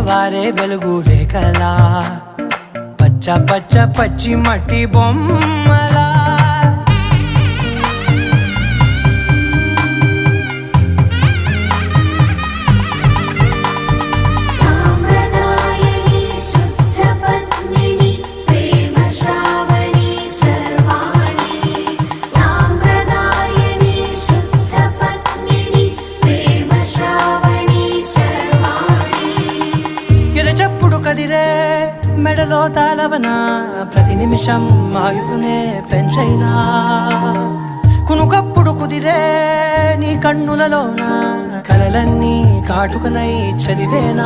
తెల్లవారే వెలుగు రేఖలా పచ్చ పచ్చ పచ్చి మట్టి బొమ్మలా చెప్పుడు కదిరే మెడలో తాళవన ప్రతి నిమిషం ఆయుధునే పెంచైనా కునుకప్పుడు కుదిరే నీ కన్నులలోన కలలన్నీ కాటుకనై చదివేనా.